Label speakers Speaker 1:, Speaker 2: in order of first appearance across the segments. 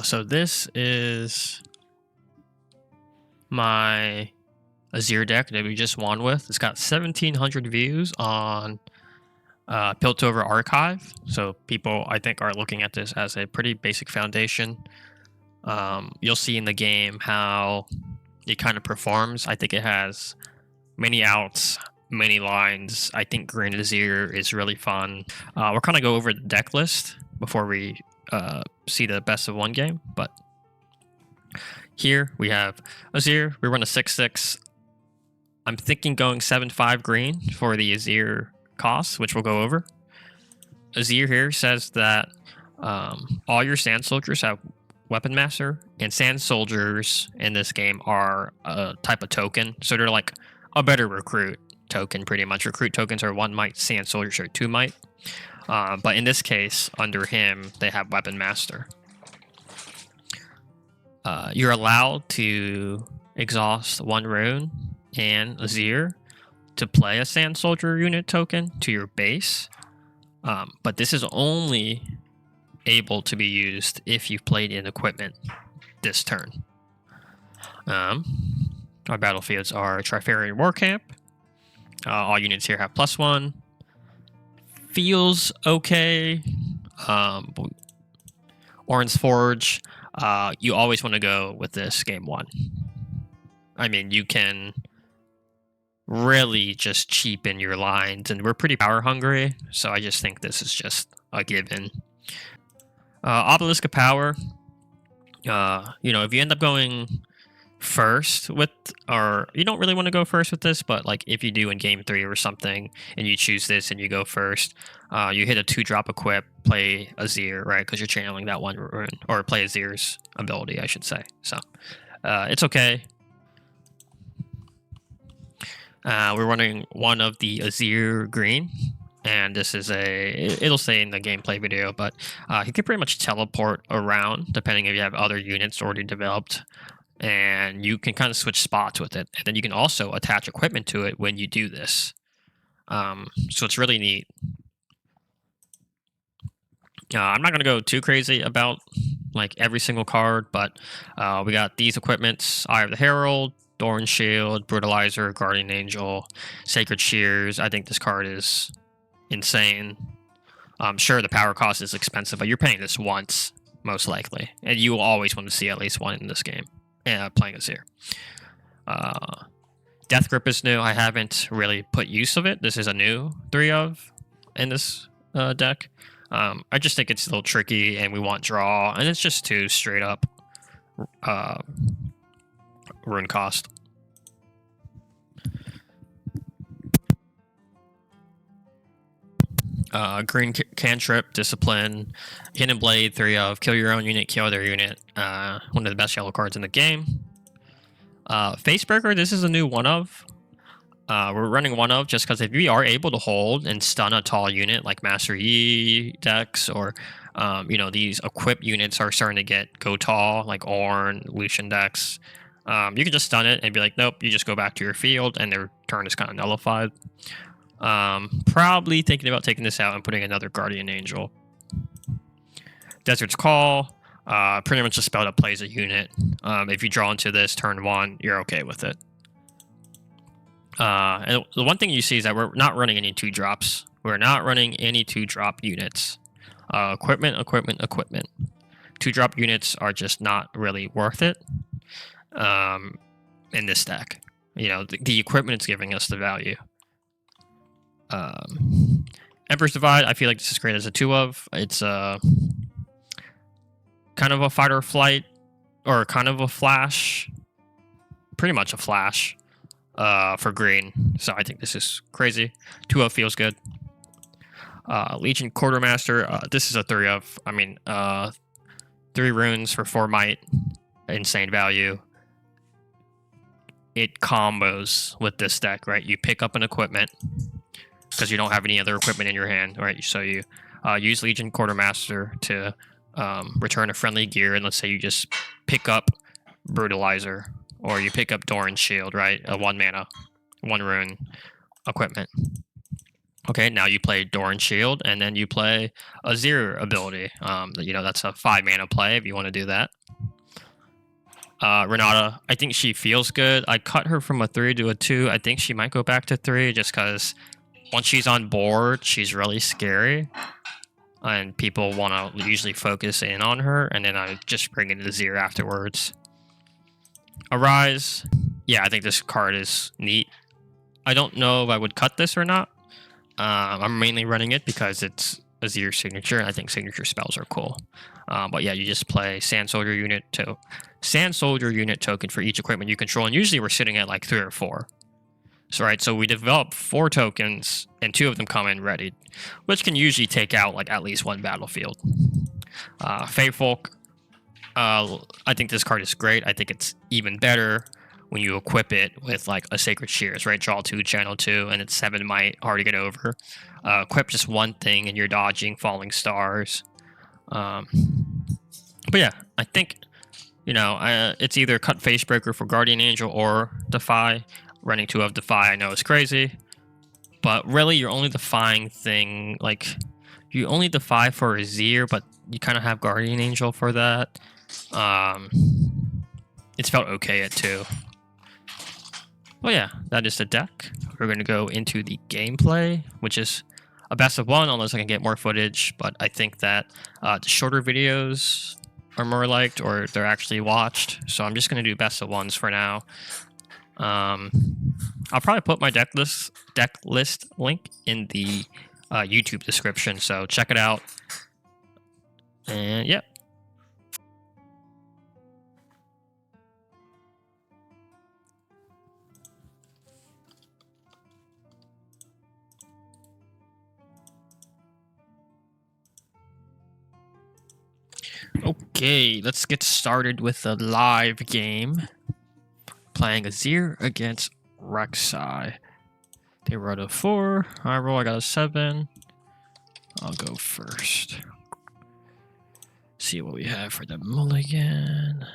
Speaker 1: So this is my Azir deck that we just won with. It's got 1,700 views on Piltover Archive. So people, I think, are looking at this as a pretty basic foundation. You'll see in the game how it kind of performs. I think it has many outs, many lines. I think Green Azir is really fun. We'll kind of go over the deck list before we see the best of one game, but here we have Azir. We run a 6/6. I'm thinking going 7/5 green for the Azir cost, which we'll go over. Azir here says that all your Sand Soldiers have Weapon Master, and Sand Soldiers in this game are a type of token, so they're like a better recruit token, pretty much. Recruit tokens are 1 might, Sand Soldiers are 2 might. But in this case, under him, they have Weapon Master. You're allowed to exhaust 1 rune and Azir to play a Sand Soldier unit token to your base. But this is only able to be used if you've played in equipment this turn. Our battlefields are Trifarian War Camp. All units here have +1. Feels okay. Orange Forge. You always want to go with this game 1. I mean, you can really just cheapen your lines, and we're pretty power hungry, so I just think this is just a given. Obelisk of Power. If you end up going first with, or you don't really want to go first with this, but like if you do in game 3 or something and you choose this and you go first, you hit a 2-drop equip, play Azir, right? Because you're channeling that 1 rune, or play Azir's ability, I should say. So it's okay. We're running one of the Azir green, and this is it'll say in the gameplay video, but you can pretty much teleport around depending if you have other units already developed, and you can kind of switch spots with it, and then you can also attach equipment to it when you do this. So it's really neat. I'm not going to go too crazy about like every single card, but we got these equipments: Eye of the Herald, Thorn Shield, Brutalizer, Guardian Angel, Sacred Shears. I think this card is insane. Sure, the power cost is expensive, but you're paying this once, most likely. And you will always want to see at least 1 in this game, playing Azir. Death Grip is new. I haven't really put use of it. This is a new 3 of in this deck. I just think it's a little tricky, and we want draw, and it's just 2 straight up rune cost. Green Cantrip, Discipline, Hidden Blade, 3 of, kill your own unit, kill their unit. One of the best yellow cards in the game. Facebreaker, this is a new 1 of. We're running 1 of just because if we are able to hold and stun a tall unit like Master Yi decks, or these equip units are starting to go tall, like Ornn, Lucian decks. You can just stun it and be like, nope, you just go back to your field, and their turn is kind of nullified. Probably thinking about taking this out and putting another Guardian Angel. Desert's Call, pretty much a spell that plays a unit. If you draw into this turn 1, you're okay with it. And the one thing you see is that we're not running any 2-drops. We're not running any 2-drop units. Equipment. 2-drop units are just not really worth it in this deck. The equipment is giving us the value. Emperor's Divide, I feel like this is great as a 2 of. It's kind of a fight or flight, or kind of a flash. Pretty much a flash for green. So I think this is crazy. 2 of feels good. Legion Quartermaster, this is a 3 of. 3 runes for 4 might. Insane value. It combos with this deck, right? You pick up an equipment because you don't have any other equipment in your hand, right? So you use Legion Quartermaster to return a friendly gear, and let's say you just pick up Brutalizer, or you pick up Thorn Shield, right? A 1 mana, 1 rune equipment. Okay, now you play Doran Shield, and then you play Azir ability. You know, that's a 5 mana play if you want to do that. Renata, I think she feels good. I cut her from a 3 to a 2. I think she might go back to 3 just because once she's on board, she's really scary. And people want to usually focus in on her, and then I just bring in Azir afterwards. Arise. Yeah, I think this card is neat. I don't know if I would cut this or not. I'm mainly running it because it's Azir signature, and I think signature spells are cool. But yeah, you just play Sand Soldier unit token for each equipment you control, and usually we're sitting at like 3 or 4. So we develop 4 tokens, and 2 of them come in ready, which can usually take out like at least 1 battlefield. Faefolk. I think this card is great. I think it's even better when you equip it with like a Sacred Shears, right? Draw 2, channel 2, and it's 7 might, hard to get over. Equip just 1 thing and you're dodging Falling Stars. But yeah, I think, you know, it's either cut Facebreaker for Guardian Angel or Defy. Running 2 of Defy I know is crazy. But really, you're only defying thing, like, you only defy for Azir, but you kind of have Guardian Angel for that. It's felt okay at 2. Well, yeah, that is the deck. We're going to go into the gameplay, which is a best of 1, unless I can get more footage. But I think that the shorter videos are more liked, or they're actually watched. So I'm just going to do best of 1s for now. I'll probably put my deck list link in the YouTube description, so check it out. And yep. Okay, let's get started with the live game. Playing Azir against Rek'sai. They wrote a 4. I roll, I got a 7. I'll go first. See what we have for the mulligan.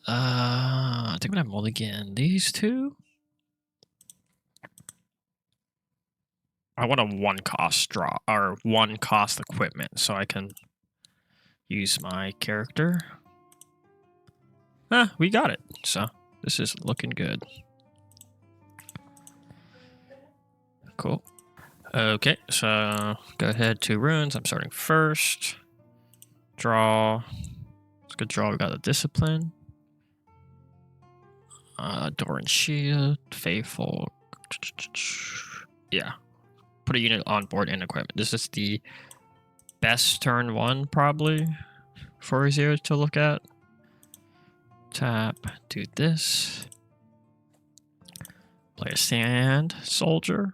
Speaker 1: I think I'm gonna mulligan these 2. I want a 1 cost draw, or 1 cost equipment, so I can use my character. We got it. So this is looking good. Cool. Okay, so go ahead, 2 runes. I'm starting first. Draw. It's a good draw. We got a discipline. Doran Shield, Faithful. Yeah. Put a unit on board and equipment. This is the best turn 1 probably for Azir to look at. Tap, do this. Play a Sand Soldier.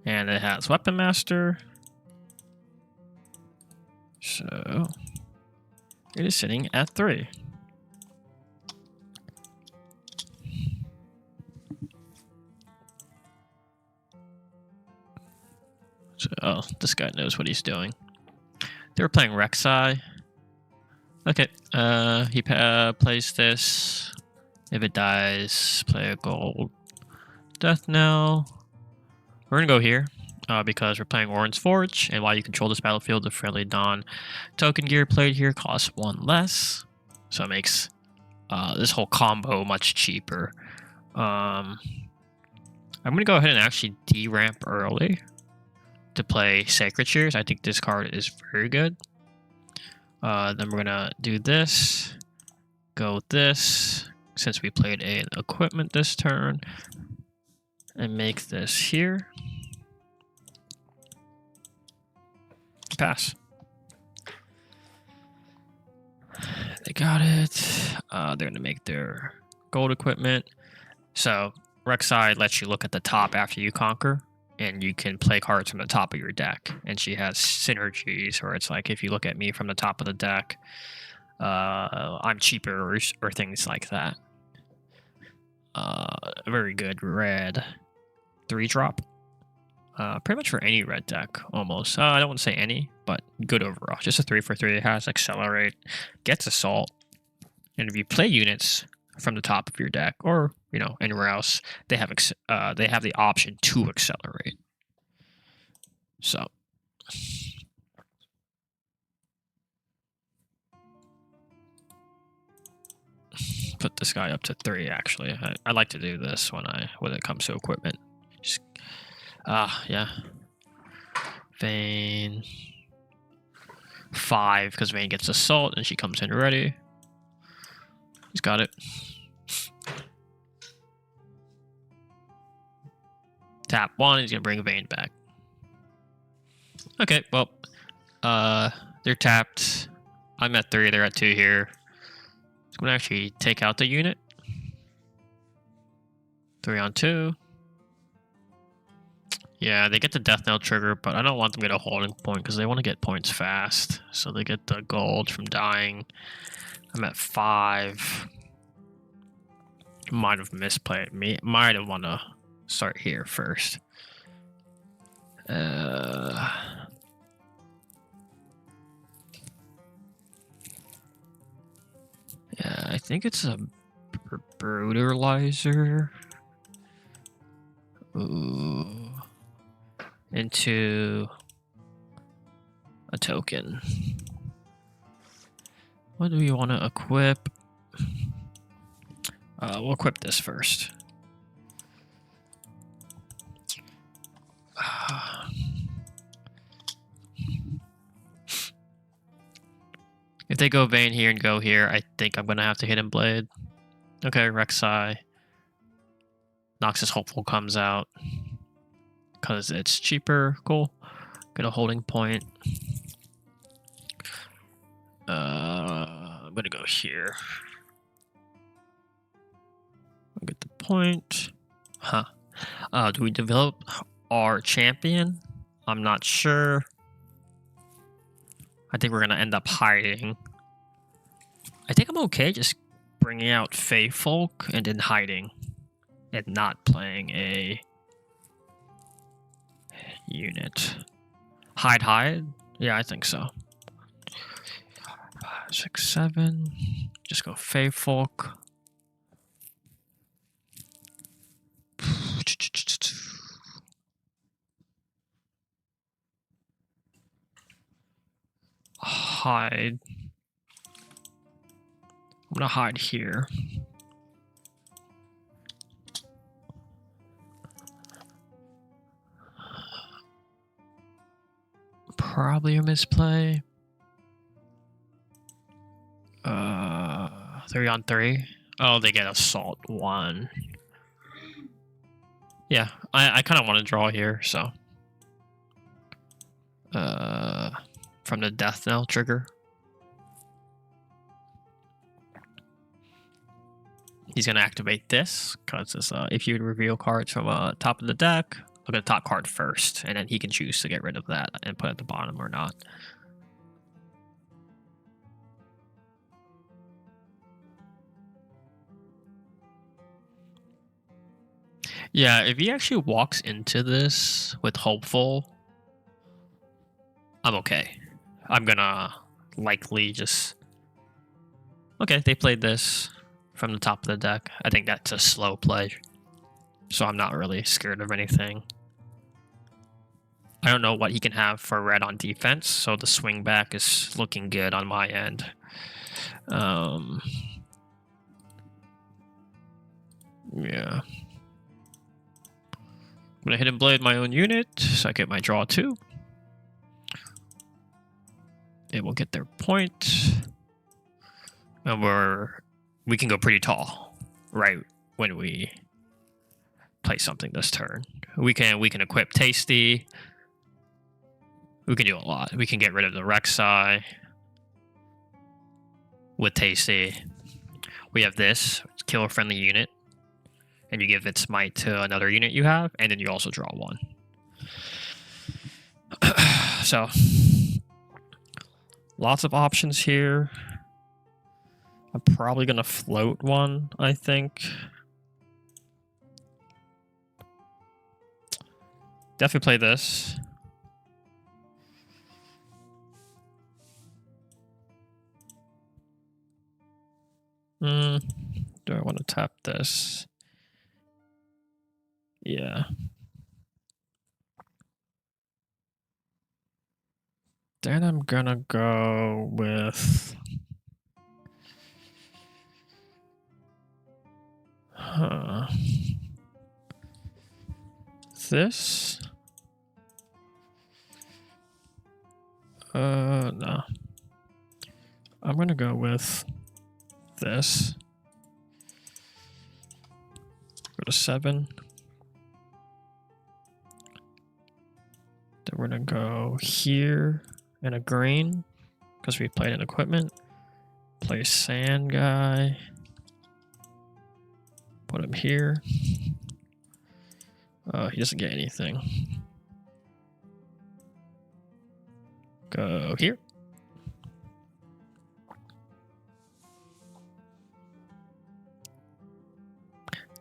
Speaker 1: And it has Weapon Master. So it is sitting at 3. So this guy knows what he's doing. They were playing Rek'sai. Okay, he plays this. If it dies, play a gold Death Knell. We're gonna go here because we're playing Orange Forge, and while you control this battlefield, the friendly non-token gear played here costs 1 less, so it makes this whole combo much cheaper. I'm gonna go ahead and actually deramp early to play Sacred Shears. I think this card is very good. Then we're gonna do this, go with this, since we played an equipment this turn, and make this here. Pass. They got it. They're gonna make their gold equipment. So Rek'sai lets you look at the top after you conquer, and you can play cards from the top of your deck. And she has synergies where it's like, if you look at me from the top of the deck, I'm cheaper or things like that. A very good red 3-drop. Pretty much for any red deck, almost. I don't want to say any, but good overall. Just a 3 for 3. It has Accelerate, gets Assault. And if you play units from the top of your deck, or you know, anywhere else, they have the option to accelerate. So put this guy up to 3. Actually, I like to do this when it comes to equipment. Just, yeah. Vayne 5 because Vayne gets assault and she comes in ready. He's got it. Tap 1. He's gonna bring Vayne back. Okay, well, they're tapped. I'm at 3. They're at 2 here. I'm gonna actually take out the unit. 3 on 2. Yeah, they get the death knell trigger, but I don't want them to get a holding point because they want to get points fast. So they get the gold from dying. I'm at 5. Might have misplayed me. Might have want to start here first. Yeah, I think it's a brutalizer. Ooh. Into a token. What do we want to equip? We'll equip this first. If they go Vayne here and go here, I think I'm going to have to hit him Blade. Okay, Rek'sai. Noxus Hopeful comes out. Because it's cheaper. Cool. Get a holding point. I'm going to go here. I'll get the point. Huh. Do we develop our champion? I'm not sure. I think we're going to end up hiding. I think I'm okay just bringing out Fey Folk and then hiding. And not playing a unit. Hide? Yeah, I think so. 5, 6, 7. Just go Fey Folk. Hide. I'm gonna hide here. Probably a misplay. 3 on 3. Oh, they get assault 1. Yeah, I kind of want to draw here, so. From the death knell trigger. He's gonna activate this because if you reveal cards from top of the deck, look at the top card first, and then he can choose to get rid of that and put it at the bottom or not. Yeah, if he actually walks into this with Hopeful, I'm okay. I'm gonna likely just... Okay, they played this from the top of the deck. I think that's a slow play, so I'm not really scared of anything. I don't know what he can have for red on defense, so the swing back is looking good on my end. Yeah. I'm gonna hit and blade my own unit, so I get my draw 2. It will get their point. And we can go pretty tall, right when we play something this turn. We can equip Tasty. We can do a lot. We can get rid of the Rek'sai with Tasty. We have this, kill a friendly unit, and you give its might to another unit you have, and then you also draw 1. So, lots of options here. I'm probably going to float 1, I think. Definitely play this. Do I want to tap this? Yeah. Then I'm gonna go with... This? No. I'm gonna go with this. Go to 7. Then we're gonna go here in a green because we played an equipment. Play sand guy. Put him here. He doesn't get anything. Go here.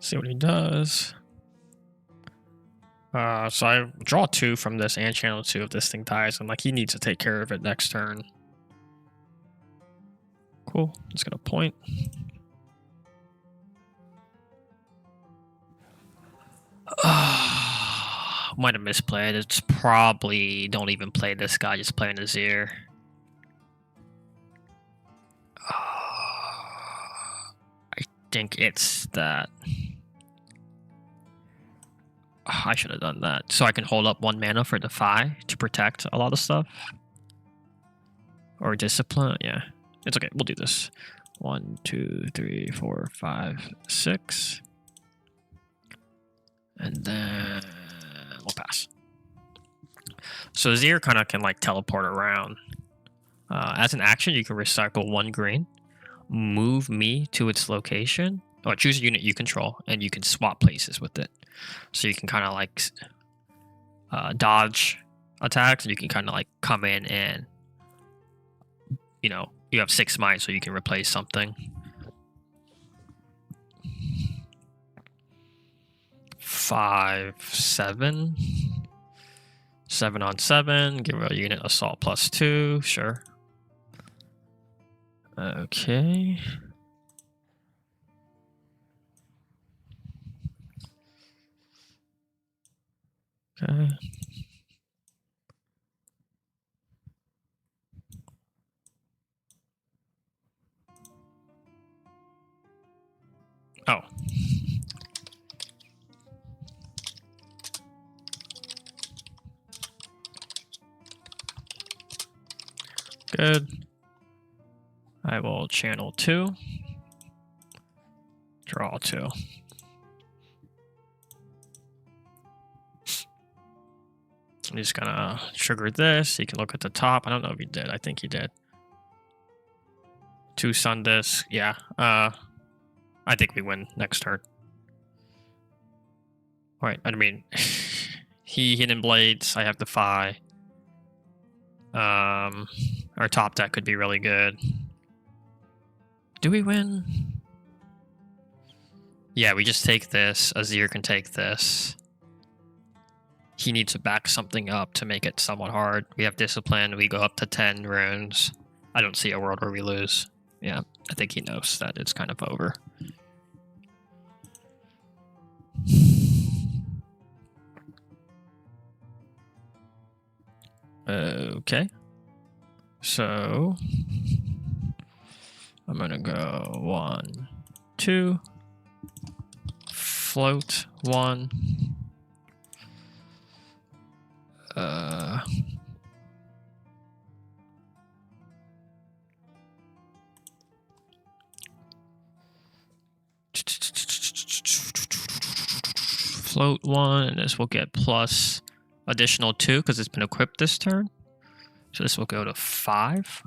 Speaker 1: See what he does. So I draw 2 from this and channel 2 if this thing dies, and like he needs to take care of it next turn. Cool. Just gonna point. Might have misplayed. It's probably don't even play this guy, just play an Azir. I think it's that. I should have done that. So I can hold up 1 mana for Defy to protect a lot of stuff. Or Discipline, yeah. It's okay, we'll do this. 1, 2, 3, 4, 5, 6. And then we'll pass. So Azir kind of can like teleport around. As an action, you can recycle 1 green, move me to its location, or choose a unit you control, and you can swap places with it. So you can kind of like dodge attacks, and you can kind of like come in and, you know, you have 6 mines, so you can replace something. 5, 7. 7 on 7. Give a unit assault +2. Sure. Okay. Okay. Oh. Good. I will channel 2. Draw 2. I'm just gonna trigger this. You can look at the top. I don't know if he did. I think he did. 2 Sun Disc. Yeah. I think we win next turn. Alright, I mean, he Hidden Blades. I have Defy. Our top deck could be really good. Do we win? Yeah, we just take this. Azir can take this. He needs to back something up to make it somewhat hard. We have Discipline. We go up to 10 runes. I don't see a world where we lose. Yeah, I think he knows that it's kind of over. Okay. So I'm gonna go 1, 2, float 1. Float 1, and this will get plus additional 2 because it's been equipped this turn. So this will go to 5.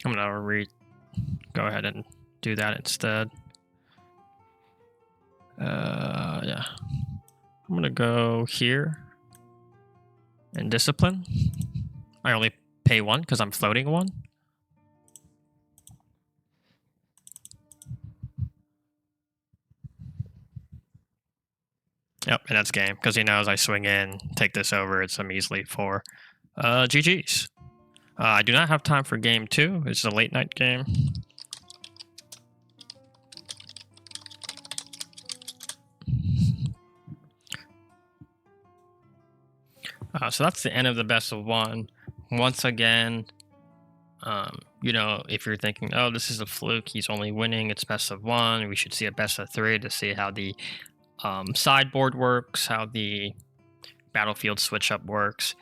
Speaker 1: I'm gonna go ahead and do that instead. Yeah. I'm gonna go here and Discipline. I only pay 1 because I'm floating 1. Yep, and that's game, because he knows I swing in, take this over, it's a measly 4. GG's. I do not have time for game 2. It's a late night game. So that's the end of the best of 1. Once again, you know, if you're thinking, oh, this is a fluke, he's only winning, it's best of 1, we should see a best of 3 to see how the sideboard works, how the battlefield switch up works.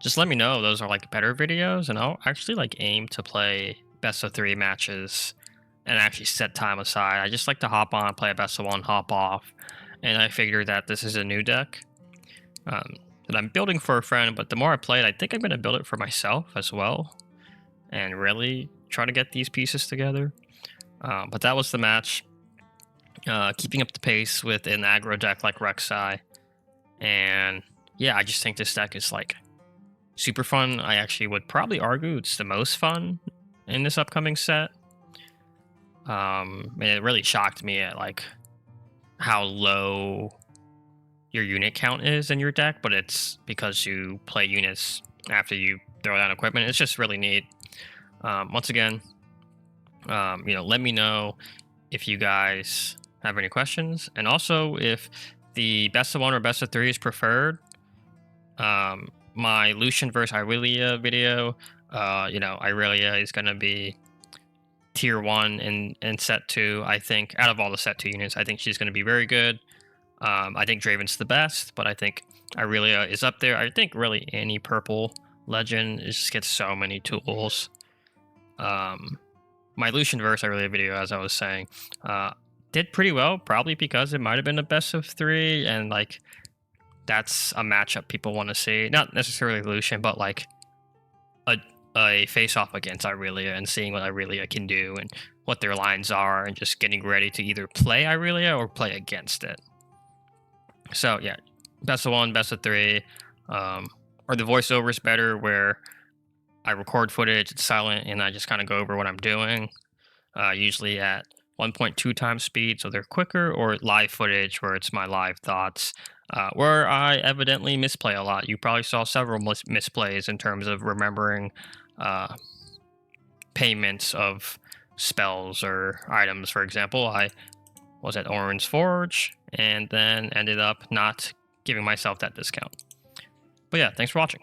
Speaker 1: Just let me know those are like better videos, and I'll actually like aim to play best of 3 matches and actually set time aside. I just like to hop on, play a best of 1, hop off, and I figured that this is a new deck that I'm building for a friend, but the more I play it, I think I'm going to build it for myself as well and really try to get these pieces together. But that was the match. Keeping up the pace with an aggro deck like Rek'sai. And yeah, I just think this deck is like super fun. I actually would probably argue it's the most fun in this upcoming set. And it really shocked me at like how low your unit count is in your deck, but it's because you play units after you throw down equipment. It's just really neat. Once again, you know, let me know if you guys have any questions, and also if the best of 1 or best of 3 is preferred. My Lucian versus Irelia video, you know, Irelia is going to be tier 1 in set 2. I think out of all the set 2 units, I think she's going to be very good. I think Draven's the best, but I think Irelia is up there. I think really any purple legend just gets so many tools. My Lucian versus Irelia video, as I was saying, did pretty well, probably because it might have been a best of 3, and like that's a matchup people want to see. Not necessarily Lucian, but like a face-off against Irelia and seeing what Irelia can do and what their lines are, and just getting ready to either play Irelia or play against it. So yeah, best of 1, best of 3. Or the voiceover is better, where I record footage, it's silent, and I just kind of go over what I'm doing, usually at 1.2 times speed, so they're quicker, or live footage, where it's my live thoughts, where I evidently misplay a lot. You probably saw several misplays in terms of remembering payments of spells or items. For example, I was at Orange Forge and then ended up not giving myself that discount. But yeah, thanks for watching.